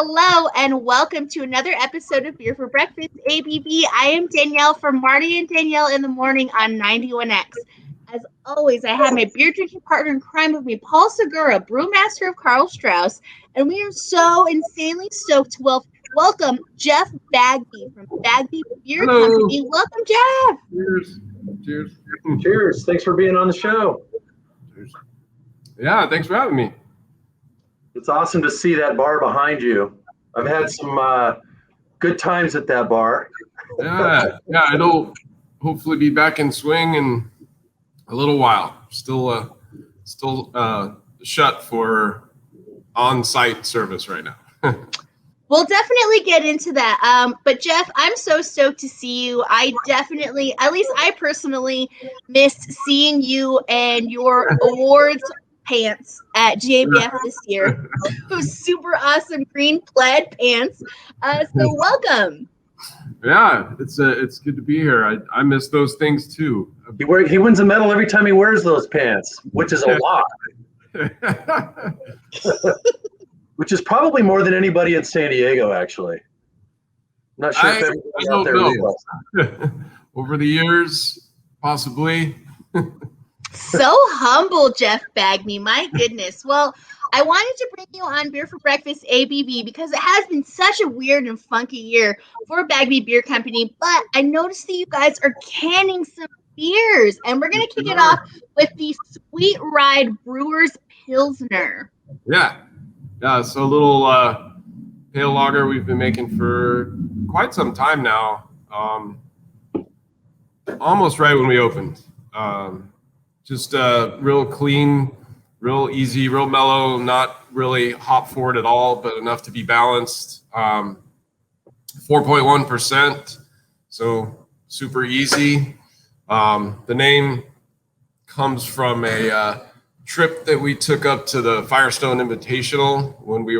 hello, and welcome to another episode of Beer for Breakfast ABV. I am Danielle from Marty and Danielle in the Morning on 91X. As always, I have my beer drinking partner in crime with me, Paul Segura, brewmaster of Karl Strauss, and we are so insanely stoked to welcome Jeff Bagby from Bagby Beer Company. Welcome, Jeff. Cheers. Cheers. Cheers. Thanks for being on the show. Cheers. Yeah, thanks for having me. It's awesome to see that bar behind you. I've had some good times at that bar. Yeah, it'll hopefully be back in swing in a little while. Still shut for on-site service right now. We'll definitely get into that. But Jeff, I'm so stoked to see you. I personally missed seeing you and your awards pants at GABF this year. Those super awesome green plaid pants. So welcome. Yeah, it's good to be here. I miss those things too. He wins a medal every time he wears those pants, which is a lot. Which is probably more than anybody in San Diego, actually. I'm not sure if everybody out there knows. Over the years, possibly. So humble, Jeff Bagby. My goodness. Well, I wanted to bring you on Beer for Breakfast ABV because it has been such a weird and funky year for Bagby Beer Company, but I noticed that you guys are canning some beers, and we're going to kick it off with the Sweet Ride Brewers Pilsner. Yeah, so a little pale lager we've been making for quite some time now, almost right when we opened. Just real clean, real easy, real mellow, not really hop forward at all, but enough to be balanced. 4.1%, so super easy. The name comes from a trip that we took up to the Firestone Invitational when we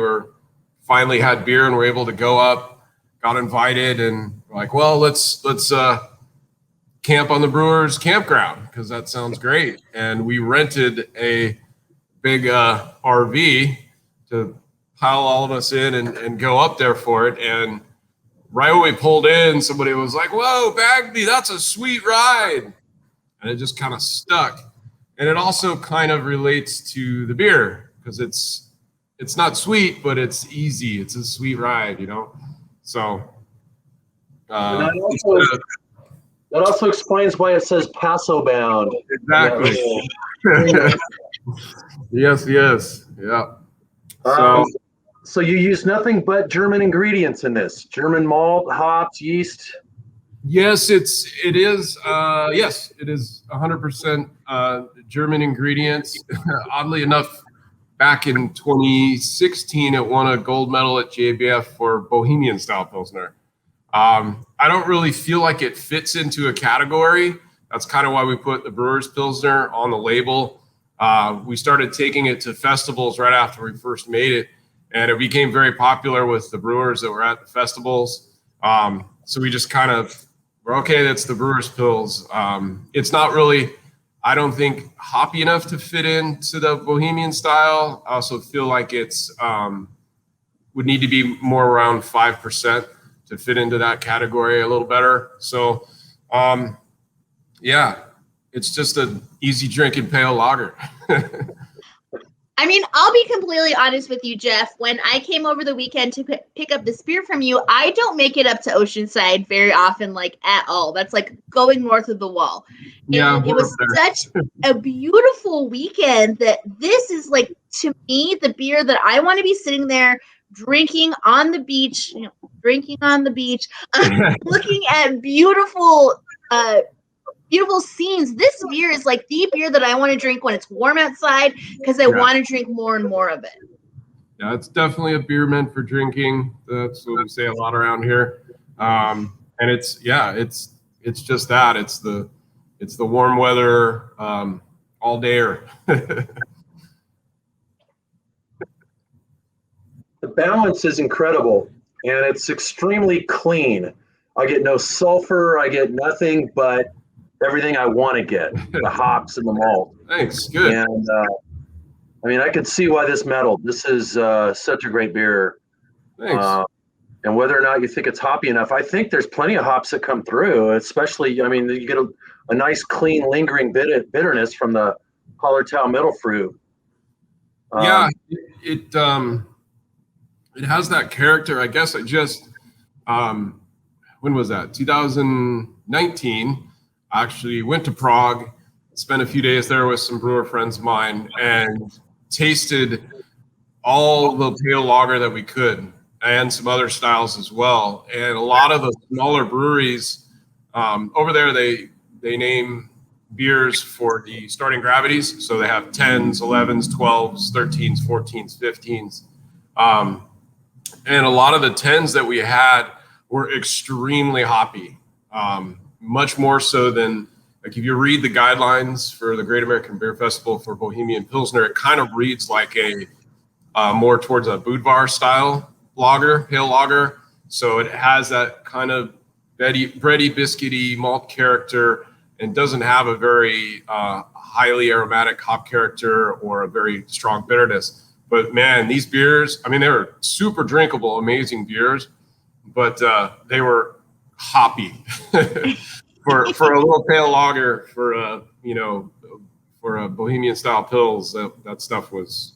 finally had beer and were able to go up, got invited, and we're like, well, let's camp on the Brewers campground because that sounds great. And we rented a big RV to pile all of us in and go up there for it. And right when we pulled in, somebody was like, whoa, Bagby, that's a sweet ride. And it just kind of stuck. And it also kind of relates to the beer because it's not sweet, but it's easy. It's a sweet ride, So that also explains why it says Paso bound. Exactly. Yes. Yeah. So you use nothing but German ingredients in this. German malt, hops, yeast. Yes, it is 100% German ingredients. Oddly enough, back in 2016, it won a gold medal at JBF for Bohemian style Pilsner. I don't really feel like it fits into a category. That's kind of why we put the Brewers Pilsner on the label. We started taking it to festivals right after we first made it, and it became very popular with the brewers that were at the festivals. So we just kind of were, okay, that's the Brewers Pils. It's not really, I don't think, hoppy enough to fit into the Bohemian style. I also feel like it's would need to be more around 5% to fit into that category a little better. So, it's just an easy drinking pale lager. I mean, I'll be completely honest with you, Jeff. When I came over the weekend to pick up this beer from you, I don't make it up to Oceanside very often, like at all. That's like going north of the wall. And it was such a beautiful weekend that this is like, to me, the beer that I want to be sitting there drinking on the beach, looking at beautiful scenes. This beer is like the beer that I want to drink when it's warm outside because I want to drink more and more of it. Yeah, it's definitely a beer meant for drinking. That's what we say a lot around here. And it's just that. It's the warm weather all dayer. The balance is incredible, and it's extremely clean. I get no sulfur. I get nothing but everything I want to get, the hops and the malt. Thanks. Good. And I could see why this medal. This is such a great beer. Thanks. And whether or not you think it's hoppy enough, I think there's plenty of hops that come through, especially, I mean, you get a nice, clean, lingering bitterness from the Hallertau middle fruit. Yeah, it has that character. I guess I just, when was that? 2019. I actually went to Prague, spent a few days there with some brewer friends of mine, and tasted all the pale lager that we could, and some other styles as well. And a lot of the smaller breweries over there, they name beers for the starting gravities. So they have 10s, 11s, 12s, 13s, 14s, 15s. And a lot of the 10s that we had were extremely hoppy, much more so than, like, if you read the guidelines for the Great American Beer Festival for Bohemian Pilsner, it kind of reads like a more towards a Budvar style lager, pale lager. So it has that kind of bready, biscuity malt character, and doesn't have a very highly aromatic hop character or a very strong bitterness. But man, these beers, I mean, they were super drinkable, amazing beers, but they were hoppy for a little pale lager, for a Bohemian style pills. That stuff was.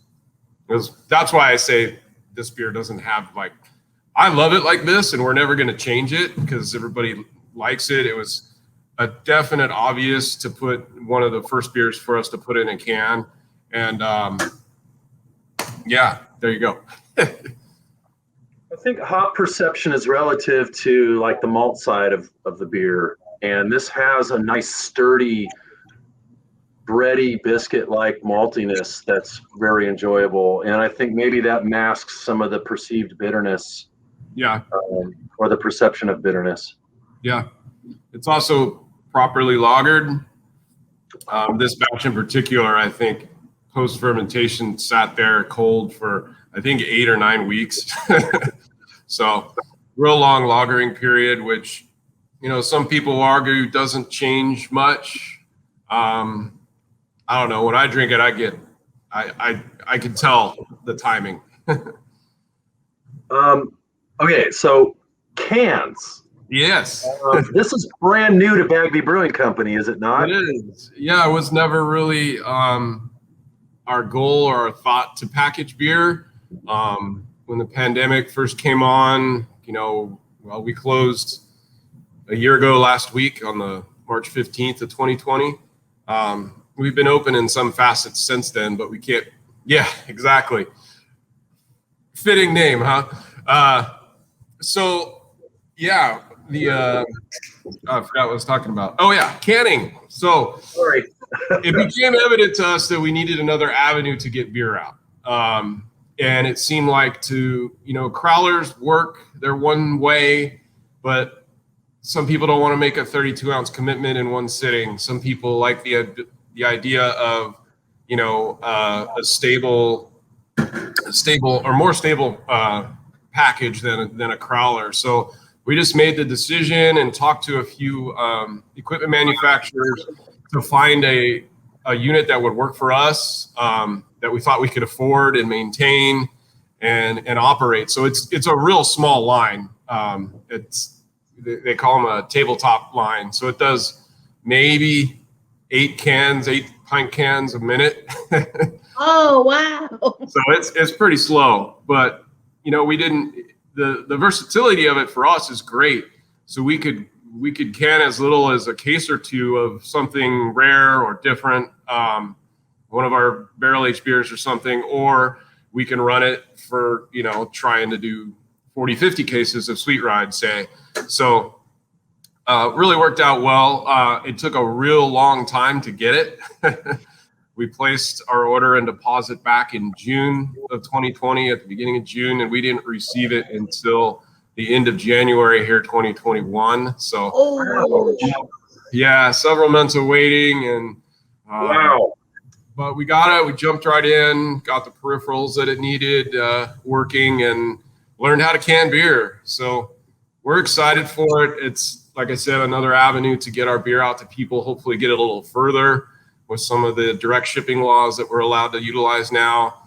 That's why I say this beer doesn't have, like, I love it like this, and we're never going to change it because everybody likes it. It was a definite obvious to put one of the first beers for us to put in a can. And yeah, there you go. I think hop perception is relative to, like, the malt side of the beer. And this has a nice, sturdy, bready, biscuit-like maltiness that's very enjoyable. And I think maybe that masks some of the perceived bitterness. Yeah. Or the perception of bitterness. Yeah. It's also properly lagered. This batch in particular, I think, post-fermentation sat there cold for, I think, 8 or 9 weeks. So real long lagering period, which, some people argue doesn't change much. I don't know. When I drink it, I can tell the timing. Okay, so cans. Yes. This is brand new to Bagby Brewing Company, is it not? It is. Yeah, it was never really our goal or our thought to package beer. When the pandemic first came on, we closed a year ago last week on the March 15th of 2020. We've been open in some facets since then, but we can't. Yeah, exactly. Fitting name, huh? So, yeah, I forgot what I was talking about. Oh, yeah, canning. So, sorry. It became evident to us that we needed another avenue to get beer out. And it seemed like crowlers work their one way, but some people don't want to make a 32-ounce commitment in one sitting. Some people like the idea of, a stable or more stable package than a crowler. So we just made the decision and talked to a few equipment manufacturers to find a unit that would work for us, that we thought we could afford and maintain and operate. So it's a real small line. They call them a tabletop line. So it does maybe 8 pint cans a minute. Oh, wow. So it's pretty slow, but we didn't, the versatility of it for us is great. So we could can as little as a case or two of something rare or different, one of our barrel-aged beers or something, or we can run it for, trying to do 40, 50 cases of Sweet Ride, say. So really worked out well. It took a real long time to get it. We placed our order and deposit back in June of 2020, at the beginning of June, and we didn't receive it until the end of January here, 2021. So, yeah, several months of waiting, and wow. But we got it. We jumped right in, got the peripherals that it needed working, and learned how to can beer. So we're excited for it. It's, like I said, another avenue to get our beer out to people. Hopefully, get it a little further with some of the direct shipping laws that we're allowed to utilize now.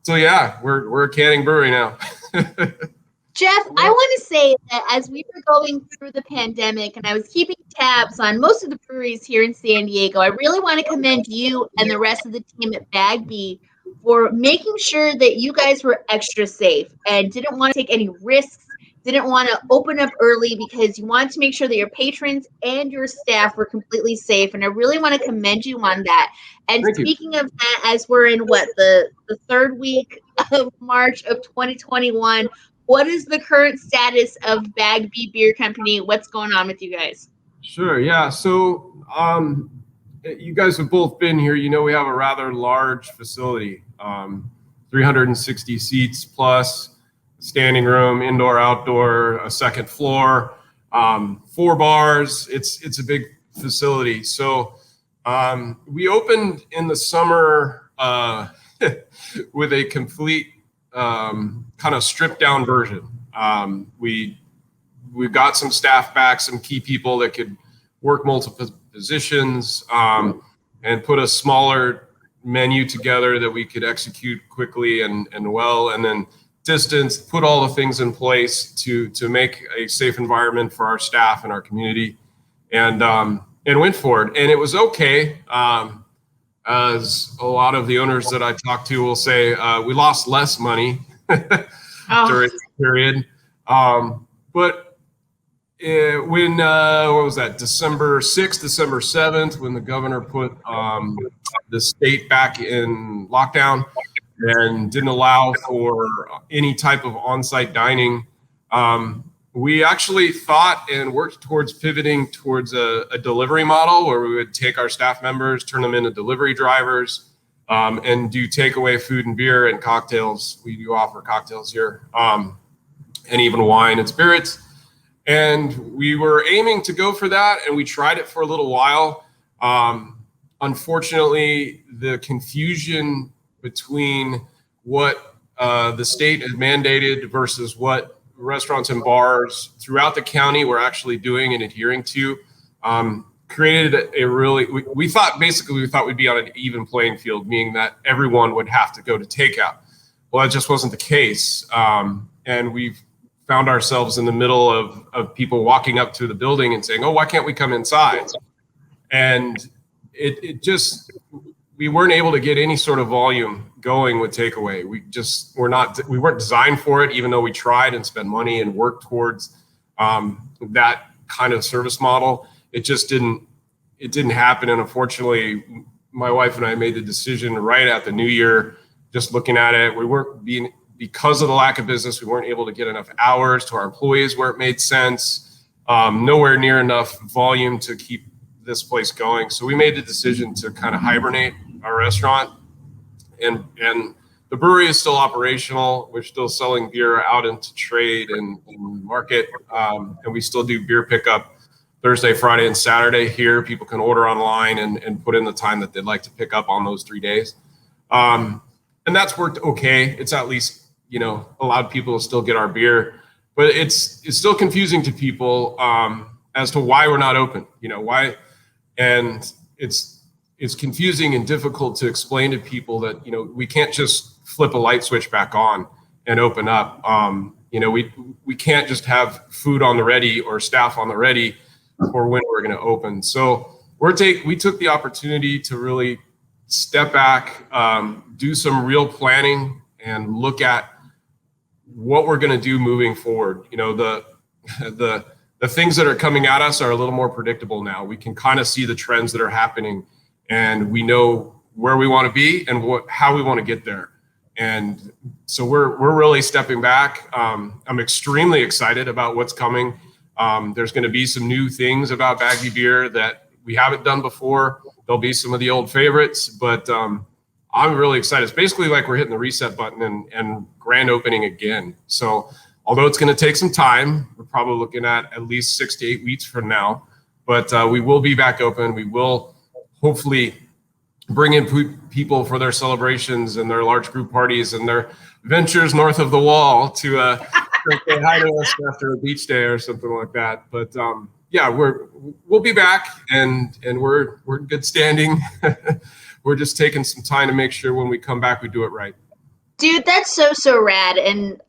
So yeah, we're a canning brewery now. Jeff, I want to say that as we were going through the pandemic and I was keeping tabs on most of the breweries here in San Diego, I really want to commend you and the rest of the team at Bagby for making sure that you guys were extra safe and didn't want to take any risks, didn't want to open up early because you wanted to make sure that your patrons and your staff were completely safe. And I really want to commend you on that. And Thank you. speaking of that, as we're in the third week of March of 2021, what is the current status of Bagby Beer Company? What's going on with you guys? Sure. Yeah. So, you guys have both been here. You know, we have a rather large facility, 360 seats plus, standing room, indoor, outdoor, a second floor, 4 bars. It's a big facility. So, we opened in the summer with a complete kind of stripped down version. We got some staff back, some key people that could work multiple positions, and put a smaller menu together that we could execute quickly and well, and then distance, put all the things in place to make a safe environment for our staff and our community, and went for it. And it was okay. As a lot of the owners that I talked to will say, we lost less money during the period. But when, what was that, December 6th, December 7th, when the governor put the state back in lockdown and didn't allow for any type of on-site dining, we actually thought and worked towards pivoting towards a delivery model where we would take our staff members, turn them into delivery drivers, and do takeaway food and beer and cocktails. We do offer cocktails here, and even wine and spirits. And we were aiming to go for that, and we tried it for a little while. Unfortunately, the confusion between what the state had mandated versus what restaurants and bars throughout the county were actually doing and adhering to created a really, we thought we'd be on an even playing field, meaning that everyone would have to go to takeout. Well, that just wasn't the case. And we've found ourselves in the middle of people walking up to the building and saying, oh, why can't we come inside? And we weren't able to get any sort of volume going with takeaway. We weren't designed for it, even though we tried and spent money and worked towards that kind of service model. It didn't happen. And unfortunately, my wife and I made the decision right at the new year, just looking at it, because of the lack of business, we weren't able to get enough hours to our employees where it made sense, nowhere near enough volume to keep this place going. So we made the decision to kind of hibernate our restaurant, and the brewery is still operational. We're still selling beer out into trade and market, and we still do beer pickup Thursday, Friday, and Saturday here. People can order online and put in the time that they'd like to pick up on those 3 days. And that's worked okay. It's at least, allowed people to still get our beer, but it's still confusing to people as to why we're not open, why. And it's confusing and difficult to explain to people that, we can't just flip a light switch back on and open up. We can't just have food on the ready or staff on the ready for when we're going to open. So we took the opportunity to really step back, do some real planning, and look at what we're going to do moving forward. The things that are coming at us are a little more predictable now. We can kind of see the trends that are happening, and we know where we want to be and how we want to get there. And so we're really stepping back. I'm extremely excited about what's coming. There's going to be some new things about Bagby Beer that we haven't done before. There'll be some of the old favorites, but I'm really excited. It's basically like we're hitting the reset button and grand opening again. So although it's going to take some time, we're probably looking at least 6 to 8 weeks from now, but we will be back open. We will hopefully bring in people for their celebrations and their large group parties and their ventures north of the wall to say hi to us after a beach day or something like that. But yeah, we'll be back, and we're in good standing. We're just taking some time to make sure when we come back we do it right. Dude, that's so rad. And,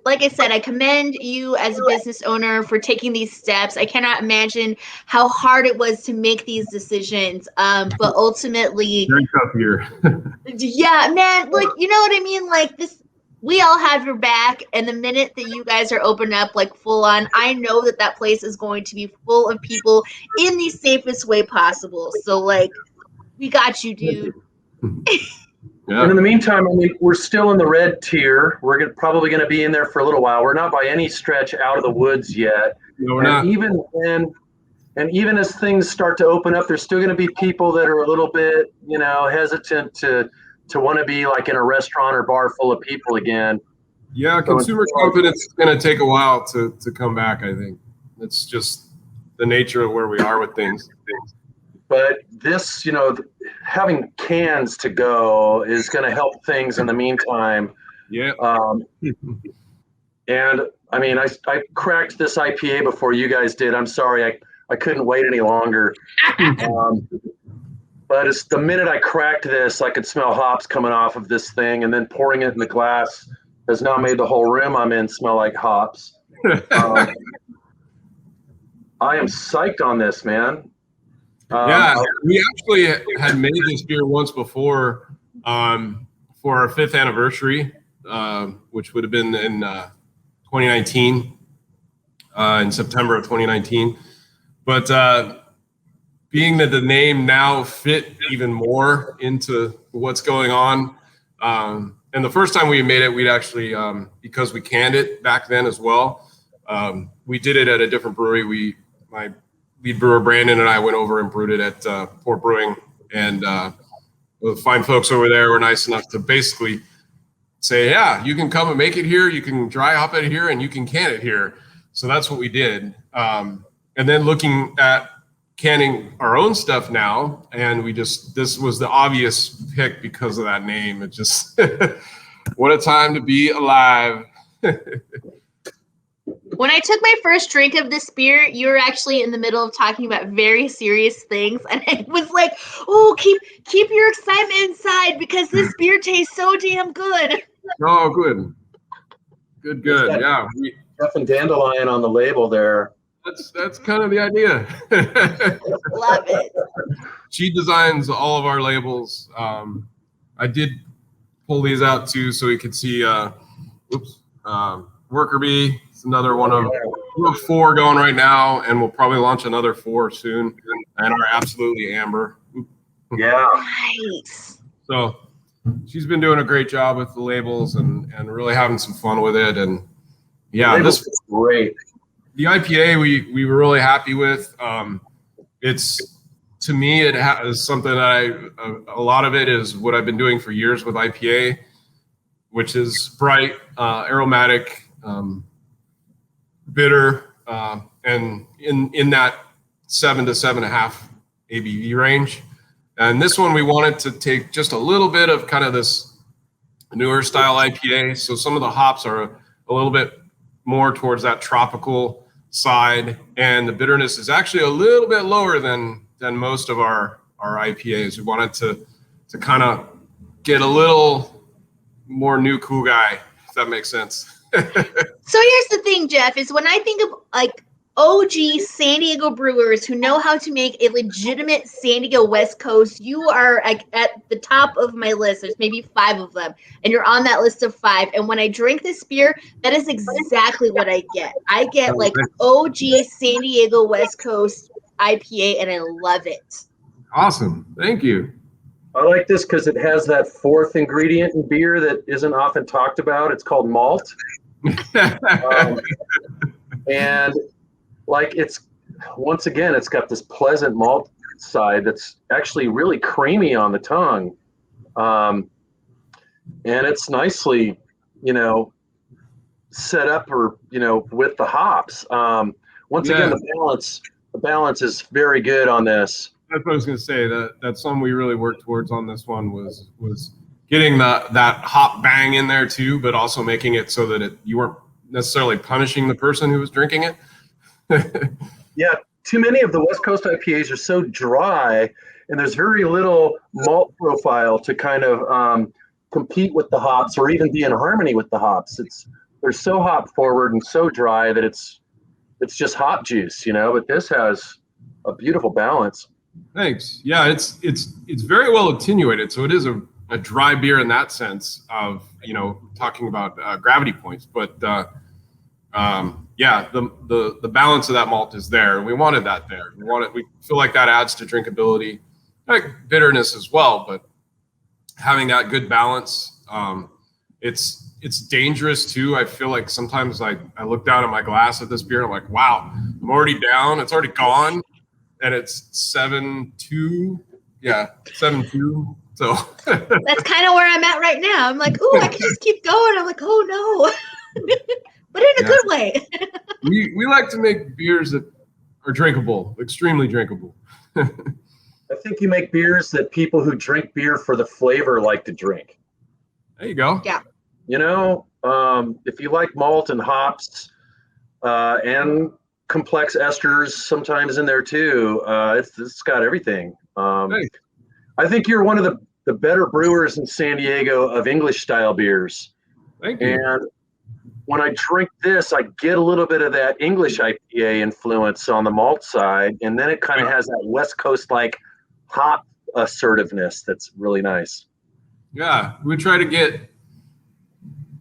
like I said, I commend you as a business owner for taking these steps. I cannot imagine how hard it was to make these decisions. But ultimately, Very tough year. yeah, man, like, you know what I mean? Like, this, we all have your back. And the minute that you guys are open up, like, full on, I know that place is going to be full of people in the safest way possible. So, like, we got you, dude. Yeah. And in the meantime, I mean, we're still in the red tier. We're probably going to be in there for a little while. We're not by any stretch out of the woods yet. No, we're and not. even as things start to open up, there's still going to be people that are a little bit, hesitant to want to be like in a restaurant or bar full of people again. Yeah, consumer confidence is going to take a while to come back, I think. It's just the nature of where we are with things. But this, having cans to go is going to help things in the meantime. Yeah. And I mean, I cracked this IPA before you guys did. I'm sorry, I couldn't wait any longer. But it's the minute I cracked this, I could smell hops coming off of this thing, and then pouring it in the glass has now made the whole room I'm in smell like hops. I am psyched on this, man. Yeah, we actually had made this beer once before for our 5th anniversary, which would have been in 2019, in September of 2019. But being that the name now fit even more into what's going on, and the first time we made it, we'd actually, because we canned it back then as well, we did it at a different brewery. My lead brewer Brandon and I went over and brewed it at Port Brewing, and the fine folks over there were nice enough to basically say, yeah, you can come and make it here, you can dry hop it here, and you can can it here. So that's what we did. And then looking at canning our own stuff now, and this was the obvious pick because of that name. It just, what a time to be alive. When I took my first drink of this beer, you were actually in the middle of talking about very serious things, and it was like, "Oh, keep your excitement inside because this beer tastes so damn good." Oh, good. Yeah, Stuff and dandelion on the label there. That's kind of the idea. Love it. She designs all of our labels. I did pull these out too, so we could see. Worker Bee. It's another one of 4 going right now, and we'll probably launch another 4 soon. And our Absolutely Amber. Yeah. Nice. So she's been doing a great job with the labels and really having some fun with it. And yeah, this was great. The IPA we were really happy with. It's, to me, it has something that a lot of it is what I've been doing for years with IPA, which is bright, aromatic, bitter, and in that 7 to 7.5 ABV range. And this one we wanted to take just a little bit of kind of this newer style IPA. So some of the hops are a little bit more towards that tropical side, and the bitterness is actually a little bit lower than most of our IPAs. We wanted to kind of get a little more new cool guy, if that makes sense. So here's the thing, Jeff, is when I think of like OG San Diego brewers who know how to make a legitimate San Diego West Coast, you are like at the top of my list. There's maybe 5 of them, and you're on that list of 5. And when I drink this beer, that is exactly what I get. I get like OG San Diego West Coast IPA, and I love it. Awesome. Thank you. I like this because it has that 4th ingredient in beer that isn't often talked about. It's called malt. And like once again, it's got this pleasant malt side that's actually really creamy on the tongue. And it's nicely, set up with the hops. Once again, the balance is very good on this. That's what I was going to say. That's something we really worked towards on this one was getting that hop bang in there too, but also making it so that you weren't necessarily punishing the person who was drinking it. Yeah, too many of the West Coast IPAs are so dry, and there's very little malt profile to kind of compete with the hops or even be in harmony with the hops. They're so hop forward and so dry that it's just hop juice, but this has a beautiful balance. Thanks. Yeah, it's very well attenuated, so it is a dry beer in that sense of talking about gravity points. But the balance of that malt is there. We wanted that there. We feel like that adds to drinkability, like bitterness as well. But having that good balance, it's dangerous too. I feel like sometimes I look down at my glass of this beer and I'm like, wow, I'm already down. It's already gone. And it's 7.2. Yeah, 7.2. So that's kind of where I'm at right now. I'm like, ooh, I can just keep going. I'm like, oh no, but in a good way. we like to make beers that are drinkable, extremely drinkable. I think you make beers that people who drink beer for the flavor like to drink. There you go. Yeah. If you like malt and hops and complex esters sometimes in there too, it's got everything. Hey. I think you're one of the better brewers in San Diego of English style beers. Thank you. And when I drink this, I get a little bit of that English IPA influence on the malt side, and then it kind of has that West Coast like hop assertiveness that's really nice. Yeah, we try to get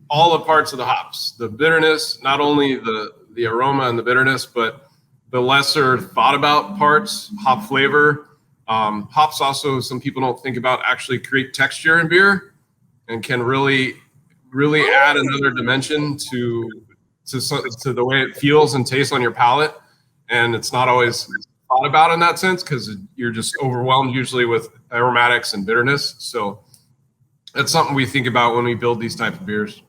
all the parts of the hops, the bitterness, not only the aroma and the bitterness, but the lesser thought about parts, hop flavor. Hops also, some people don't think about, actually create texture in beer and can really add another dimension to the way it feels and tastes on your palate. And it's not always thought about in that sense because you're just overwhelmed usually with aromatics and bitterness. So that's something we think about when we build these types of beers.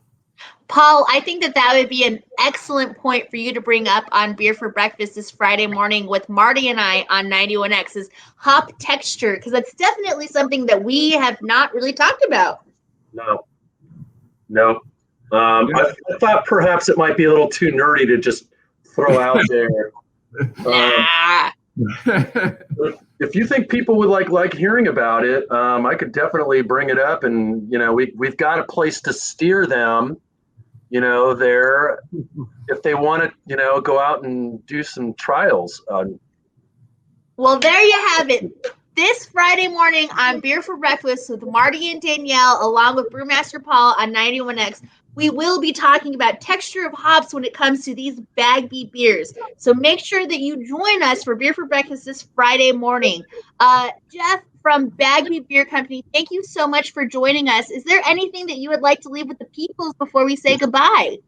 Paul, I think that would be an excellent point for you to bring up on Beer for Breakfast this Friday morning with Marty and I on 91X is hop texture, because that's definitely something that we have not really talked about. No. I thought perhaps it might be a little too nerdy to just throw out there. If you think people would like hearing about it, I could definitely bring it up, and we've got a place to steer them. There, if they want to, go out and do some trials. Well, there you have it. This Friday morning on Beer for Breakfast with Marty and Danielle, along with Brewmaster Paul on 91X, we will be talking about texture of hops when it comes to these Bagby beers. So make sure that you join us for Beer for Breakfast this Friday morning. Jeff from Bagby Beer Company, thank you so much for joining us. Is there anything that you would like to leave with the peoples before we say goodbye?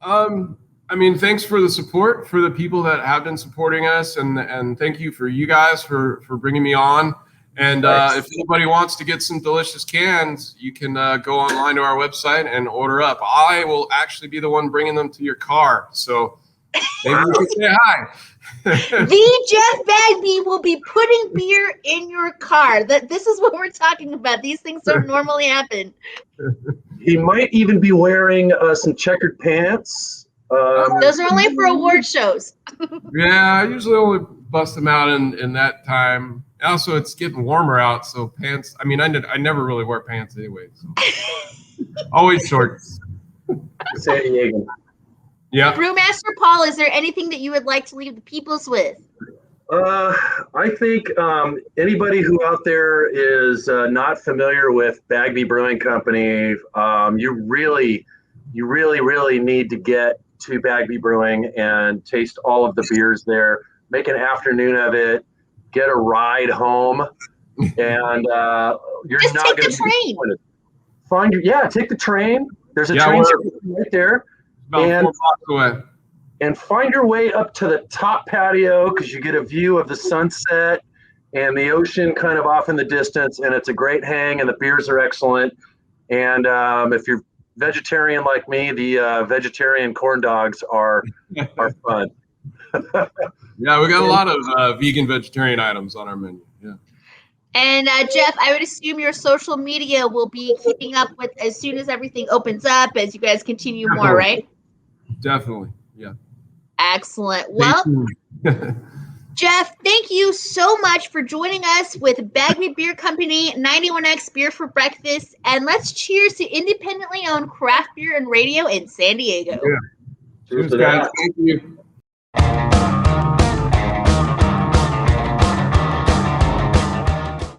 Thanks for the support for the people that have been supporting us, and thank you for you guys for bringing me on. And if anybody wants to get some delicious cans, you can go online to our website and order up. I will actually be the one bringing them to your car, so maybe you can say hi. The Jeff Bagby will be putting beer in your car. This is what we're talking about. These things don't normally happen. He might even be wearing some checkered pants. Those are only for award shows. Yeah, I usually only bust them out in that time. Also, it's getting warmer out, so pants. I never really wear pants anyway. So. Always shorts. San Diego. Yeah. Brewmaster Paul, is there anything that you would like to leave the peoples with? I think anybody who out there is not familiar with Bagby Brewing Company, you really need to get to Bagby Brewing and taste all of the beers there. Make an afternoon of it. Get a ride home, and you're just not going to be disappointed. Take the train. There's a train station right there. About 4 blocks away. And find your way up to the top patio because you get a view of the sunset and the ocean kind of off in the distance, and it's a great hang, and the beers are excellent. And if you're vegetarian like me, the vegetarian corn dogs are fun. Yeah, we got a lot of vegan vegetarian items on our menu. Yeah. And Jeff, I would assume your social media will be keeping up with as soon as everything opens up, as you guys continue more, right? Definitely. Yeah. Excellent. Well, Jeff, thank you so much for joining us with Bagby Beer Company 91X Beer for Breakfast. And let's cheers to independently owned craft beer and radio in San Diego. Yeah. Cheers, guys. Thank you.